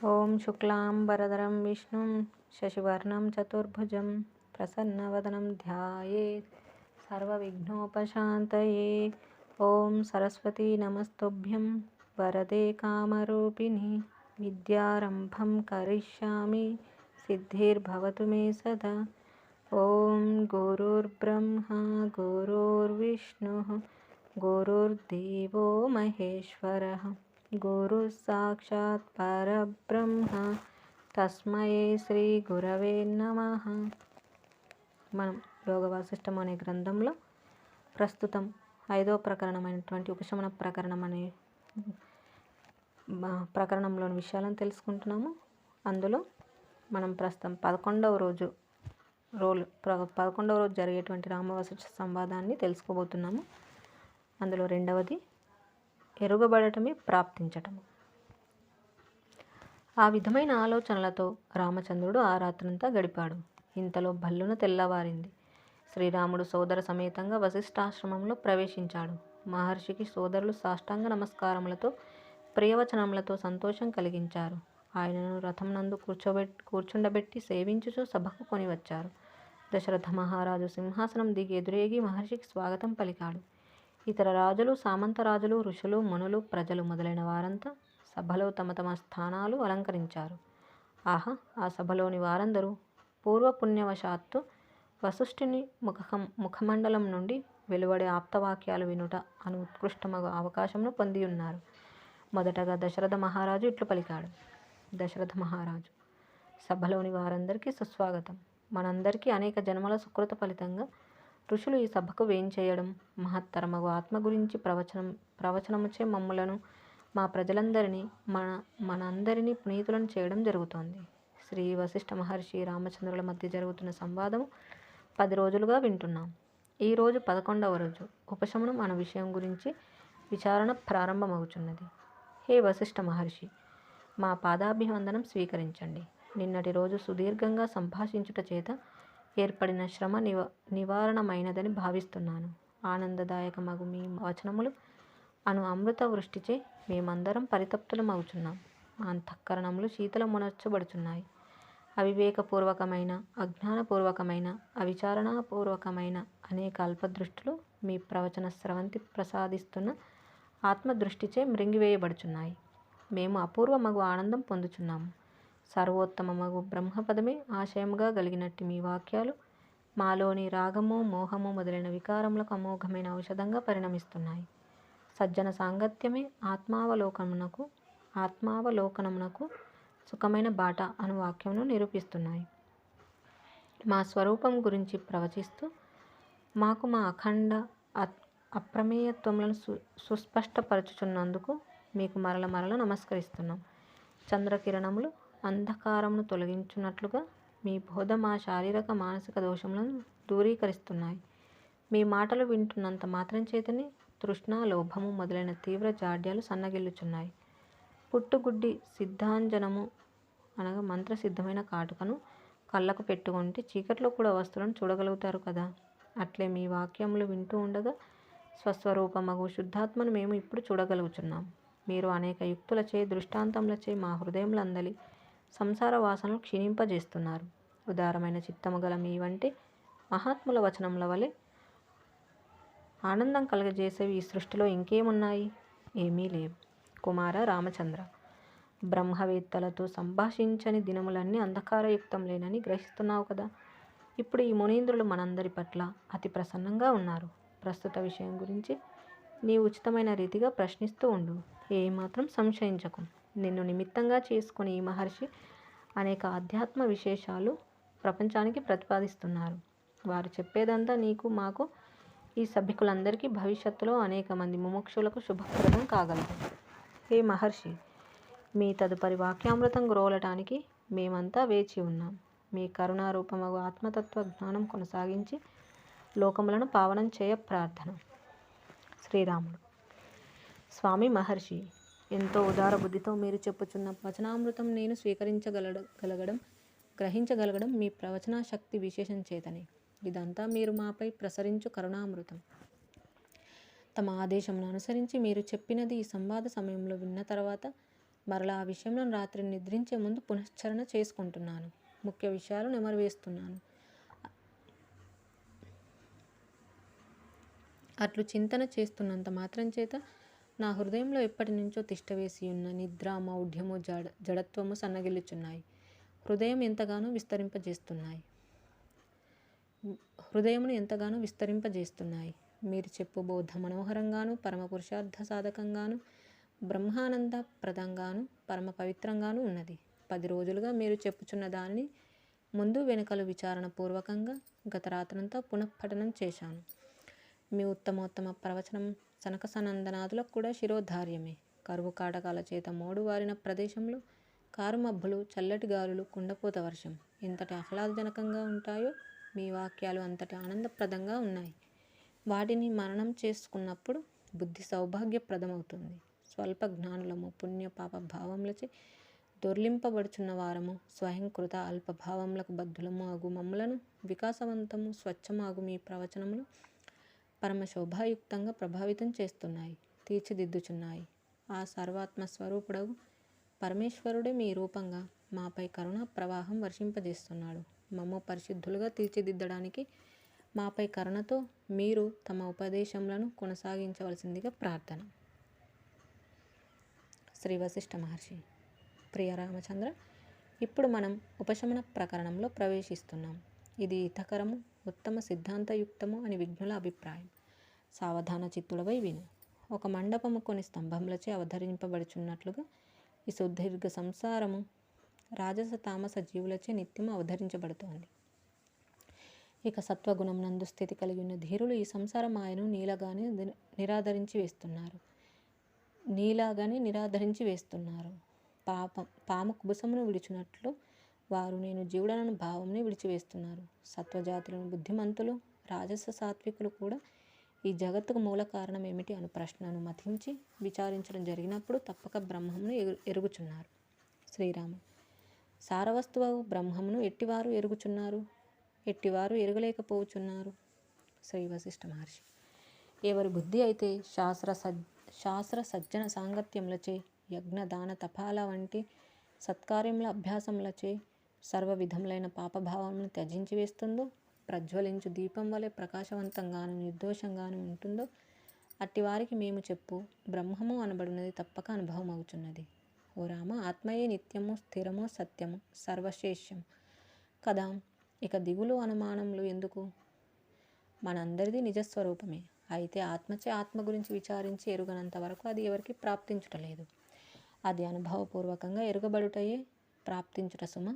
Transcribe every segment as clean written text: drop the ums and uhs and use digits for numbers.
ఓం శుక్లాంబరధరం విష్ణుం శశివర్ణం చతుర్భుజం ప్రసన్నవదనం ధ్యాయేత్ సర్వవిఘ్నోపశాంతయే. ఓం సరస్వతీ నమస్తుభ్యం వరదే కామరూపిణి విద్యారంభం కరిష్యామి సిద్ధిర్భవతు మే సదా. ఓం గురుర్బ్రహ్మా గురుర్విష్ణుః గురుర్దేవో మహేశ్వరః గురు సాక్షాత్ పరబ్రహ్మ తస్మై శ్రీ గురవే నమః. మనం యోగ వాసిష్టం అనే గ్రంథంలో ప్రస్తుతం 5వ ప్రకరణమైనటువంటి ఉపశమన ప్రకరణం అనే ప్రకరణంలోని విషయాలను తెలుసుకుంటున్నాము. అందులో మనం ప్రస్తుతం 11వ రోజు జరిగేటువంటి రామవశిష్ఠ సంవాదాన్ని తెలుసుకోబోతున్నాము. అందులో రెండవది ఎరుగబడటమే ప్రాప్తించటము. ఆ విధమైన ఆలోచనలతో రామచంద్రుడు ఆ రాత్రంతా గడిపాడు. ఇంతలో భల్లున తెల్లవారింది. శ్రీరాముడు సోదర సమేతంగా వశిష్ఠాశ్రమంలో ప్రవేశించాడు. మహర్షికి సోదరులు సాష్టాంగ నమస్కారములతో ప్రియవచనములతో సంతోషం కలిగించారు. ఆయనను రథం నందు కూర్చుండబెట్టి సేవించుచు సభకు కొనివచ్చారు. దశరథ మహారాజు సింహాసనం దిగి ఎదురేగి మహర్షికి స్వాగతం పలికాడు. ఇతర రాజులు, సామంతరాజులు, ఋషులు, మునులు, ప్రజలు మొదలైన వారంతా సభలో తమ తమ స్థానాలు అలంకరించారు. ఆహా, ఆ సభలోని వారందరూ పూర్వపుణ్యవశాత్తు వశిష్ఠుని ముఖమండలం నుండి వెలువడే ఆప్తవాక్యాలు వినుట అను ఉత్కృష్టమగు అవకాశమును పొంది ఉన్నారు. మొదటగా దశరథ మహారాజు ఇట్లు పలికాడు. దశరథ మహారాజు: సభలోని వారందరికీ సుస్వాగతం. మనందరికీ అనేక జన్మల సుకృత ఫలితంగా ఋషులు ఈ సభకు వేంచేయడం, మహత్తరమగు ఆత్మ గురించి ప్రవచనముచే మమ్ములను, మా ప్రజలందరినీ, మనందరినీ పునీతులను చేయడం జరుగుతోంది. శ్రీ వశిష్ఠ మహర్షి రామచంద్రుల మధ్య జరుగుతున్న సంవాదము 10 రోజులుగా వింటున్నాం. ఈరోజు 11వ రోజు ఉపశమనం అను విషయం గురించి విచారణ ప్రారంభమవుతున్నది. హే వశిష్ఠ మహర్షి, మా పాదాభివందనం స్వీకరించండి. నిన్నటి రోజు సుదీర్ఘంగా సంభాషించుట చేత ఏర్పడిన శ్రమ నివారణమైనదని భావిస్తున్నాను. ఆనందదాయకమగు మీ వచనములు అను అమృత వృష్టిచే మేమందరం పరితప్తులమవుచున్నాం. మా అంతఃకరణములు శీతలమునర్చబడుచున్నాయి. అవివేకపూర్వకమైన, అజ్ఞానపూర్వకమైన, అవిచారణాపూర్వకమైన అనేక అల్పదృష్టులు మీ ప్రవచన స్రవంతి ప్రసాదిస్తున్న ఆత్మదృష్టిచే మృంగివేయబడుచున్నాయి. మేము అపూర్వమగు ఆనందం పొందుచున్నాము. సర్వోత్తమమగు బ్రహ్మపదమే ఆశయముగా కలిగినట్టి మీ వాక్యాలు మాలోని రాగము, మోహము మొదలైన వికారములకు అమోఘమైన ఔషధంగా పరిణమిస్తున్నాయి. సజ్జన సాంగత్యమే ఆత్మావలోకనమునకు సుఖమైన బాట అను వాక్యమును నిరూపిస్తున్నాయి. మా స్వరూపం గురించి ప్రవచిస్తూ మాకు మా అఖండ అప్రమేయత్వములను సుస్పష్టపరచుచున్నందుకు మీకు మరల నమస్కరిస్తున్నాం. చంద్రకిరణములు అంధకారమును తొలగించున్నట్లుగా మీ బోధ మా శారీరక మానసిక దోషములను దూరీకరిస్తున్నాయి. మీ మాటలు వింటున్నంత మాత్రం చేతనే తృష్ణ, లోభము మొదలైన తీవ్ర జాడ్యాలు సన్నగిల్లుచున్నాయి. పుట్టుగుడ్డి సిద్ధాంజనము అనగా మంత్రసిద్ధమైన కాటుకను కళ్ళకు పెట్టుకుంటే చీకట్లో కూడా వస్తువులను చూడగలుగుతారు కదా. అట్లే మీ వాక్యములు వింటూ ఉండగా స్వస్వరూపమగు శుద్ధాత్మను మేము ఇప్పుడు చూడగలుగుచున్నాం. మీరు అనేక యుక్తులచే, దృష్టాంతములచే మా హృదయములందలి సంసార వాసనలు క్షీణింపజేస్తున్నారు. ఉదారమైన చిత్తము గల మీ వంటి మహాత్ముల వచనముల వలె ఆనందం కలగజేసేవి ఈ సృష్టిలో ఇంకేమున్నాయి? ఏమీ లేవు. కుమార రామచంద్ర, బ్రహ్మవేత్తలతో సంభాషించని దినములన్నీ అంధకారయుక్తంలేనని గ్రహిస్తున్నావు కదా. ఇప్పుడు ఈ మునీంద్రులు మనందరి పట్ల అతి ప్రసన్నంగా ఉన్నారు. ప్రస్తుత విషయం గురించి నీ ఉచితమైన రీతిగా ప్రశ్నిస్తూ ఉండు. ఏమాత్రం సంశయించకు. నిన్ను నిమిత్తంగా చేసుకుని ఈ మహర్షి అనేక ఆధ్యాత్మ విశేషాలు ప్రపంచానికి ప్రతిపాదిస్తున్నారు. వారు చెప్పేదంతా నీకు, మాకు, ఈ సభికులందరికీ భవిష్యత్తులో అనేక మంది ముముక్షులకు శుభప్రదం కాగలదు. హే మహర్షి, మీ తదుపరి వాక్యామృతం గ్రోలటానికి మేమంతా వేచి ఉన్నాం. మీ కరుణారూపమగు ఆత్మతత్వ జ్ఞానం కొనసాగించి లోకములను పావనం చేయ ప్రార్థన. శ్రీరాముడు: స్వామి మహర్షి, ఎంతో ఉదార బుద్ధితో మీరు చెప్పుచున్న వచనామృతం నేను గ్రహించగలగడం మీ ప్రవచన శక్తి విశేషం చేతనే. ఇదంతా మీరు మాపై ప్రసరించు కరుణామృతం. తమ ఆదేశమును అనుసరించి మీరు చెప్పినది ఈ సంవాద సమయంలో విన్న తర్వాత మరలా ఆ విషయంలో రాత్రి నిద్రించే ముందు పునశ్చరణ చేసుకుంటున్నాను. ముఖ్య విషయాలు నెమరువేస్తున్నాను. అట్లు చింతన చేస్తున్నంత మాత్రం చేత నా హృదయంలో ఎప్పటి నుంచో తిష్టవేసి ఉన్న నిద్ర, మౌఢ్యము, జడత్వము సన్నగిల్లుచున్నాయి. హృదయమును ఎంతగానో విస్తరింపజేస్తున్నాయి. మీరు చెప్పు బోధ మనోహరంగాను, పరమ పురుషార్థ సాధకంగాను, బ్రహ్మానంద ప్రదంగాను, పరమ పవిత్రంగాను ఉన్నది. 10 రోజులుగా మీరు చెప్పుచున్న దానిని ముందు వెనుకలు విచారణ పూర్వకంగా గత రాత్రంతా పునఃపఠనం చేశాను. మీ ఉత్తమోత్తమ ప్రవచనం సనక సనందనాదులకు కూడా శిరోధార్యమే. కరువు కాటకాల చేత మోడు వారిన ప్రదేశంలో కారుమబ్బులు, చల్లటి గాలులు, కుండపోత వర్షం ఎంతటి ఆహ్లాదజనకంగా ఉంటాయో మీ వాక్యాలు అంతటి ఆనందప్రదంగా ఉన్నాయి. వాటిని మననం చేసుకున్నప్పుడు బుద్ధి సౌభాగ్యప్రదమవుతుంది. స్వల్ప జ్ఞానులము, పుణ్య పాప భావములచే దొర్లింపబడుచున్న వారము, స్వయంకృత అల్పభావములకు బద్ధులము అగు మమ్ములను వికాసవంతము, స్వచ్ఛము అగు మీ ప్రవచనములు పరమశోభాయుక్తంగా ప్రభావితం చేస్తున్నాయి, తీర్చిదిద్దుచున్నాయి. ఆ సర్వాత్మస్వరూపుడగు పరమేశ్వరుడే మీ రూపంగా మాపై కరుణా ప్రవాహం వర్షింపజేస్తున్నాడు. మమ్ము పరిశుద్ధులుగా తీర్చిదిద్దడానికి మాపై కరుణతో మీరు తమ ఉపదేశములను కొనసాగించవలసిందిగా ప్రార్థన. శ్రీ వశిష్ఠ మహర్షి. ప్రియ రామచంద్ర, ఇప్పుడు మనం ఉపశమన ప్రకరణంలో ప్రవేశిస్తున్నాం. ఇది హితకరము, ఉత్తమ సిద్ధాంతయుక్తము అని విజ్ఞుల అభిప్రాయం. సావధాన చిత్తుడవై విను. ఒక మండపము కొన్ని స్తంభములచే అవధరింపబడుచున్నట్లుగా ఈ సుదీర్ఘ సంసారము రాజస తామస జీవులచే నిత్యము అవధరించబడుతోంది. ఇక సత్వగుణమునందు స్థితి కలిగి ఉన్న ధీరులు ఈ సంసార మాయను నీలాగానే నిరాదరించి వేస్తున్నారు. పాము కుబుసమును విడిచినట్లు వారు నేను జీవుడనను భావంని విడిచివేస్తున్నారు. సత్వజాతులను బుద్ధిమంతులు, రాజస సాత్వికులు కూడా ఈ జగత్తుకు మూల కారణం ఏమిటి అను ప్రశ్నను మతించి విచారించడం జరిగినప్పుడు తప్పక బ్రహ్మమును ఎరుగుచున్నారు. శ్రీరాముడు. సారవస్తువు బ్రహ్మమును ఎట్టివారు ఎరుగుచున్నారు, ఎట్టివారు ఎరగలేకపోచున్నారు. శ్రీ వశిష్ఠ మహర్షి. ఎవరి బుద్ధి అయితే శాస్త్ర సజ్జన సాంగత్యములచే, యజ్ఞ దాన తపాల వంటి సత్కార్యముల అభ్యాసములచే సర్వ విధములైన పాపభావములను త్యజించి వేస్తుందో, ప్రజ్వలించు దీపం వలె ప్రకాశవంతంగాను నిర్దోషంగాను ఉంటుందో, అట్టివారికి మేము చెప్పు బ్రహ్మము అనబడినది తప్పక అనుభవం అవుతున్నది. ఓ రామ, ఆత్మయే నిత్యము, స్థిరము, సత్యము, సర్వశేష్యము కదా. ఇక దిగులు అనుమానములు ఎందుకు? మనందరిది నిజస్వరూపమే. అయితే ఆత్మచే ఆత్మ గురించి విచారించి ఎరుగనంత వరకు అది ఎవరికి ప్రాప్తించుటలేదు. అది అనుభవపూర్వకంగా ఎరుగబడుటయే ప్రాప్తించుట సుమ.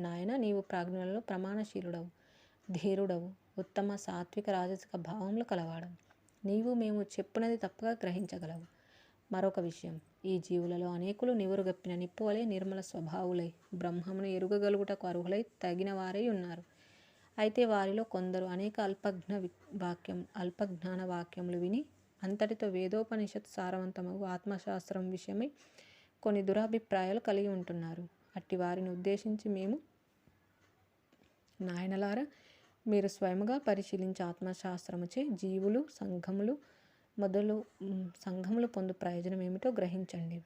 నాయన, నీవు ప్రాజ్ఞులలో ప్రమాణశీలుడవు, ధీరుడవు, ఉత్తమ సాత్విక రాజసిక భావములు కలవాడవు. నీవు మేము చెప్పునది తప్పగా గ్రహించగలవు. మరొక విషయం, ఈ జీవులలో అనేకులు నివురుగప్పిన నిప్పు వలె నిర్మల స్వభావులై బ్రహ్మమును ఎరుగగలుగుటకు అర్హులై తగిన వారై ఉన్నారు. అయితే వారిలో కొందరు అనేక అల్పజ్ఞాన వాక్యములు విని అంతటితో వేదోపనిషత్ సారవంతమగు ఆత్మశాస్త్రం విషయమై కొన్ని దురభిప్రాయాలు కలిగి ఉంటున్నారు. అట్టి వారిని ఉద్దేశించి మేము, నాయనలారా, మీరు స్వయముగా పరిశీలించి ఆత్మశాస్త్రముచే జీవులు సంఘములు పొందు ప్రయోజనం ఏమిటో గ్రహించండి.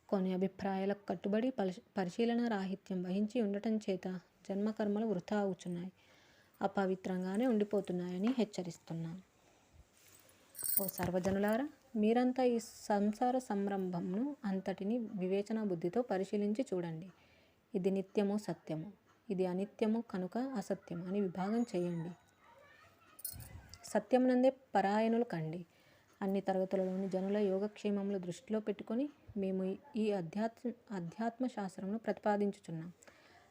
కొన్ని అభిప్రాయాలకు కట్టుబడి పరిశీలన రాహిత్యం వహించి ఉండటం చేత జన్మకర్మలు వృథా అవుచున్నాయి, అపవిత్రంగానే ఉండిపోతున్నాయని హెచ్చరిస్తున్నాం. ఓ సర్వజనులారా, మీరంతా ఈ సంసార సంరంభంను అంతటిని వివేచన బుద్ధితో పరిశీలించి చూడండి. ఇది నిత్యము సత్యము, ఇది అనిత్యము కనుక అసత్యము అని విభాగం చేయండి. సత్యమునందే పరాయణులు కండి. అన్ని తరగతులలోని జనుల యోగక్షేమములు దృష్టిలో పెట్టుకొని మేము ఈ అధ్యాత్మ శాస్త్రమును ప్రతిపాదించుచున్నాం.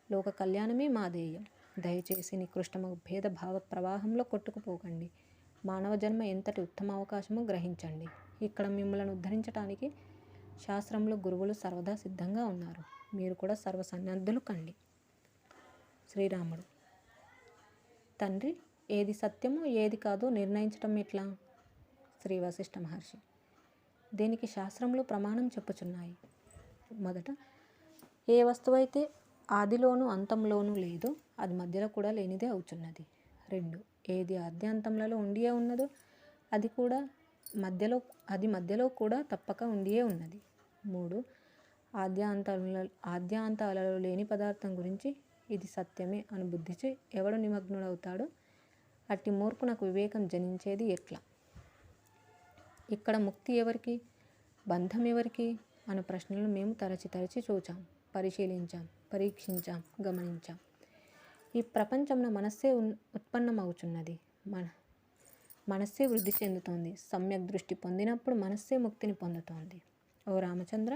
లోక కళ్యాణమే మా ధ్యేయం. దయచేసి నికృష్టమగు భేద భావ ప్రవాహంలో కొట్టుకుపోకండి. మానవ జన్మ ఎంతటి ఉత్తమ అవకాశమో గ్రహించండి. ఇక్కడ మిమ్మల్ని ఉద్ధరించడానికి శాస్త్రంలో గురువులు సర్వదా సిద్ధంగా ఉన్నారు. మీరు కూడా సర్వసన్నద్ధులు కండి. శ్రీరాముడు. తండ్రి, ఏది సత్యమో ఏది కాదో నిర్ణయించటం ఎట్లా? శ్రీ వశిష్ఠ మహర్షి. దీనికి శాస్త్రములు ప్రమాణం చెప్పుచున్నాయి. మొదట, ఏ వస్తువైతే ఆదిలోను అంతంలోనూ లేదో అది మధ్యలో కూడా లేనిదే అవుచున్నది. 2, ఏది ఆద్యంతములలో ఉండియే ఉన్నదో అది మధ్యలో కూడా తప్పక ఉండియే ఉన్నది. 3. ఆద్యాంతాలలో లేని పదార్థం గురించి ఇది సత్యమే అని బుద్ధిచే ఎవడు నిమగ్నుడవుతాడో అట్టి మూర్ఖునకు వివేకం జనించేది ఎట్లా? ఇక్కడ ముక్తి ఎవరికి, బంధం ఎవరికి అను ప్రశ్నలను మేము తరచి చూచాం, పరిశీలించాం, పరీక్షించాం, గమనించాం. ఈ ప్రపంచంలో మనస్సే ఉత్పన్నమవుచున్నది, మనస్సే వృద్ధి చెందుతోంది. సమ్యక్ దృష్టి పొందినప్పుడు మనస్సే ముక్తిని పొందుతోంది. ఓ రామచంద్ర,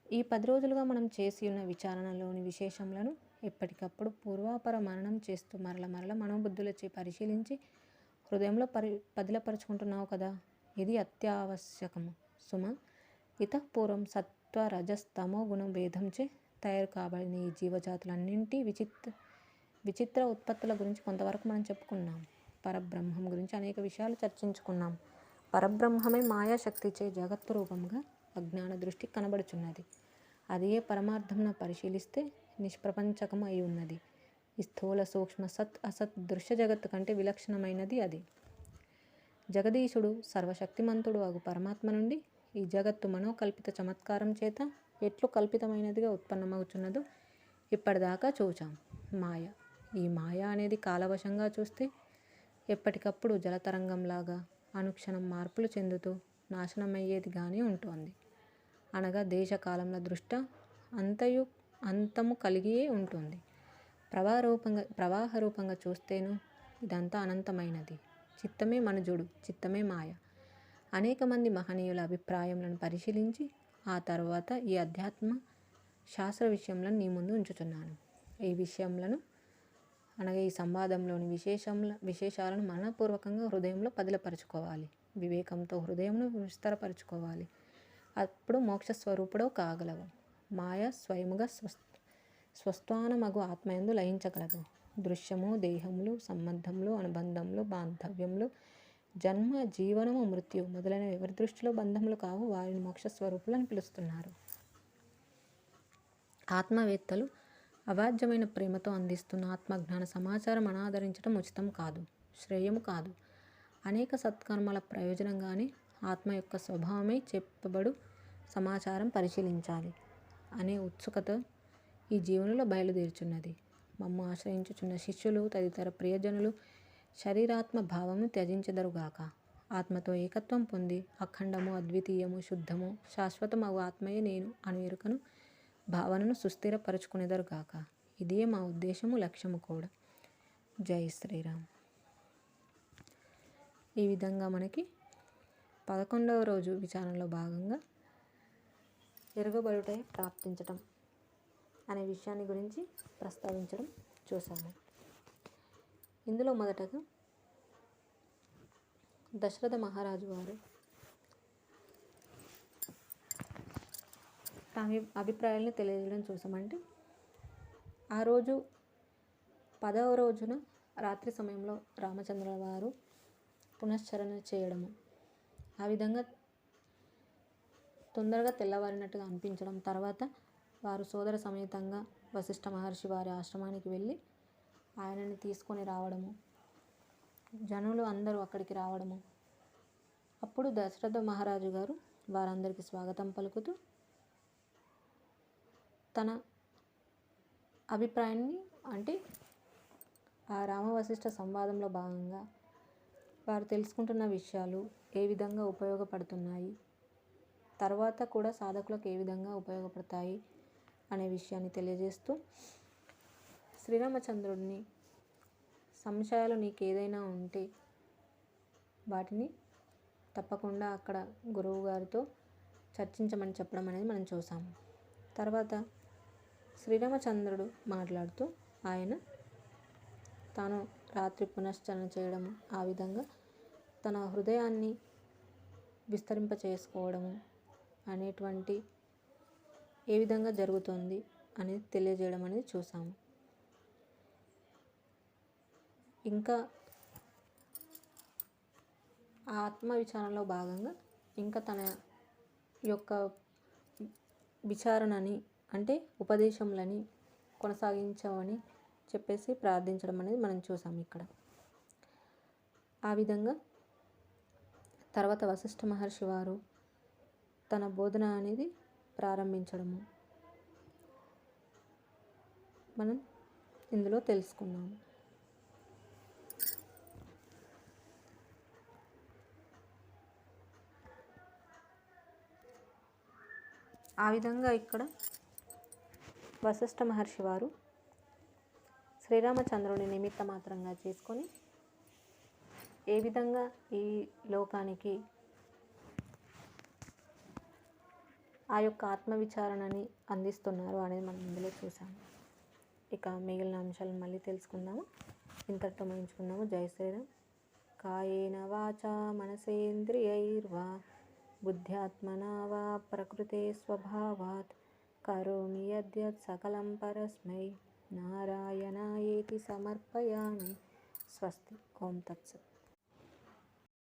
ఈ 10 రోజులుగా మనం చేసి ఉన్న విచారణలోని విశేషములను ఎప్పటికప్పుడు పూర్వాపర మననం చేస్తూ మరల మనోబుద్ధులచే పరిశీలించి హృదయంలో పదిలపరుచుకుంటున్నావు కదా. ఇది అత్యావశ్యకము సుమ. ఇతఃపూర్వం సత్వ రజస్తమో గుణ భేదంచే తయారు కాబడిన ఈ జీవజాతులన్నింటి విచిత్ర ఉత్పత్తుల గురించి కొంతవరకు మనం చెప్పుకున్నాం. పరబ్రహ్మం గురించి అనేక విషయాలు చర్చించుకున్నాం. పరబ్రహ్మమే మాయాశక్తిచే జగత్తు రూపంగా అజ్ఞాన దృష్టి కనబడుచున్నది. అదే పరమార్థంన పరిశీలిస్తే నిష్ప్రపంచకం అయి ఉన్నది. ఈ స్థూల సూక్ష్మ సత్ అసత్ దృశ్య జగత్తు కంటే విలక్షణమైనది అది. జగదీశుడు సర్వశక్తిమంతుడు అగు పరమాత్మ నుండి ఈ జగత్తు మనోకల్పిత చమత్కారం చేత ఎట్లు కల్పితమైనదిగా ఉత్పన్నమవుతున్నదో ఇప్పటిదాకా చూచాం. మాయ, ఈ మాయ అనేది కాలవశంగా చూస్తే ఎప్పటికప్పుడు జలతరంగంలాగా అనుక్షణం మార్పులు చెందుతూ నాశనమయ్యేదిగానే ఉంటోంది. అనగా దేశకాలంలో దృష్ట అంతము కలిగియే ఉంటుంది. ప్రవాహ రూపంగా చూస్తేను ఇదంతా అనంతమైనది. చిత్తమే మనుజుడు, చిత్తమే మాయ. అనేక మంది మహనీయుల అభిప్రాయములను పరిశీలించి ఆ తర్వాత ఈ అధ్యాత్మ శాస్త్ర విషయములను నీ ముందు ఉంచుతున్నాను. ఈ విషయములను అనగా ఈ సంవాదంలోని విశేషాలను మనపూర్వకంగా హృదయంలో పదిలపరుచుకోవాలి. వివేకంతో హృదయంను విస్తరపరుచుకోవాలి. అప్పుడు మోక్షస్వరూపుడో కాగలవు. మాయ స్వయముగా స్వస్థానమగు ఆత్మయందు లయించగలదు. దృశ్యము, దేహములు, సంబంధములు, అనుబంధములు, బాంధవ్యములు, జన్మ, జీవనము, మృత్యు మొదలైనవి ఎవరి దృష్టిలో బంధములు కావు వారిని మోక్షస్వరూపులు అని పిలుస్తున్నారు. ఆత్మవేత్తలు అవాజ్యమైన ప్రేమతో అందిస్తున్న ఆత్మజ్ఞాన సమాచారం అనాదరించడం ఉచితం కాదు, శ్రేయము కాదు. అనేక సత్కర్మల ప్రయోజనంగానే ఆత్మ యొక్క స్వభావమై చెప్పబడు సమాచారం పరిశీలించాలి అనే ఉత్సుకత ఈ జీవనంలో బయలుదేరుచున్నది. మమ్ము ఆశ్రయించుచున్న శిష్యులు తదితర ప్రియజనులు శరీరాత్మ భావమును త్యజించెదరుగాక. ఆత్మతో ఏకత్వం పొంది అఖండము, అద్వితీయము, శుద్ధము, శాశ్వతమగు ఆత్మయే నేను అను ఎరుకను, భావనను సుస్థిరపరచుకునేదరుగాక. ఇదే మా ఉద్దేశము, లక్ష్యము కూడా. జై శ్రీరామ్. ఈ విధంగా మనకి 11వ రోజు విచారణలో భాగంగా ఎరుగబడుటై ప్రాప్తించటం అనే విషయాన్ని గురించి ప్రస్తావించడం చూసాము. ఇందులో మొదటగా దశరథ మహారాజు వారు తన అభిప్రాయాలను తెలియజేయడం చూసామంటే, ఆ రోజు 10వ రోజున రాత్రి సమయంలో రామచంద్ర వారు పునశ్చరణ చేయడము, ఆ విధంగా తొందరగా తెల్లవారినట్టుగా అనిపించడం, తర్వాత వారు సోదర సమేతంగా వశిష్ఠ మహర్షి వారి ఆశ్రమానికి వెళ్ళి ఆయనని తీసుకొని రావడము, జనులు అందరూ అక్కడికి రావడము. అప్పుడు దశరథ మహారాజు గారు వారందరికీ స్వాగతం పలుకుతూ తన అభిప్రాయాన్ని, అంటే ఆ రామవశిష్ఠ సంవాదంలో భాగంగా వారు తెలుసుకుంటున్న విషయాలు ఏ విధంగా ఉపయోగపడుతున్నాయి, తర్వాత కూడా సాధకులకు ఏ విధంగా ఉపయోగపడతాయి అనే విషయాన్ని తెలియజేస్తూ, శ్రీరామచంద్రుడిని సంశయాలు నీకు ఏదైనా ఉంటే వాటిని తప్పకుండా అక్కడ గురువు గారితో చర్చించమని చెప్పడం అనేది మనం చూసాము. తర్వాత శ్రీరామచంద్రుడు మాట్లాడుతూ ఆయన తాను రాత్రి పునశ్చరణ చేయడము, ఆ విధంగా తన హృదయాన్ని విస్తరింప చేసుకోవడము అనేటువంటి ఏ విధంగా జరుగుతుంది అనేది తెలియజేయడం అనేది చూసాము. ఇంకా ఆ ఆత్మ విచారణలో భాగంగా ఇంకా తన యొక్క విచారణని, అంటే ఉపదేశములని కొనసాగించమని చెప్పేసి ప్రార్థించడం అనేది మనం చూసాము ఇక్కడ. ఆ విధంగా తర్వాత వశిష్ఠ మహర్షి వారు తన బోధన అనేది ప్రారంభించడము మనం ఇందులో తెలుసుకున్నాము. ఆ విధంగా ఇక్కడ వశిష్ఠ మహర్షి వారు శ్రీరామచంద్రుని నిమిత్త మాత్రంగా చేసుకొని ఏ విధంగా ఈ లోకానికి ఆ యొక్క ఆత్మవిచారణని అందిస్తున్నారు అనేది మనం ఇందులో చూసాము. ఇక మిగిలిన అంశాలను మళ్ళీ తెలుసుకుందాము. ఇంతటితో ముగించుకుందాము. జై శ్రీరామ్. కాయేన వాచా మనసేంద్రియైర్వా బుద్ధ్యాత్మనా వా ప్రకృతే స్వభావాత్ కరోమి యద్యత్ సకలం పరస్మై నారాయణాయేతి సమర్పయామి. స్వస్తి. ఓం తత్సత్.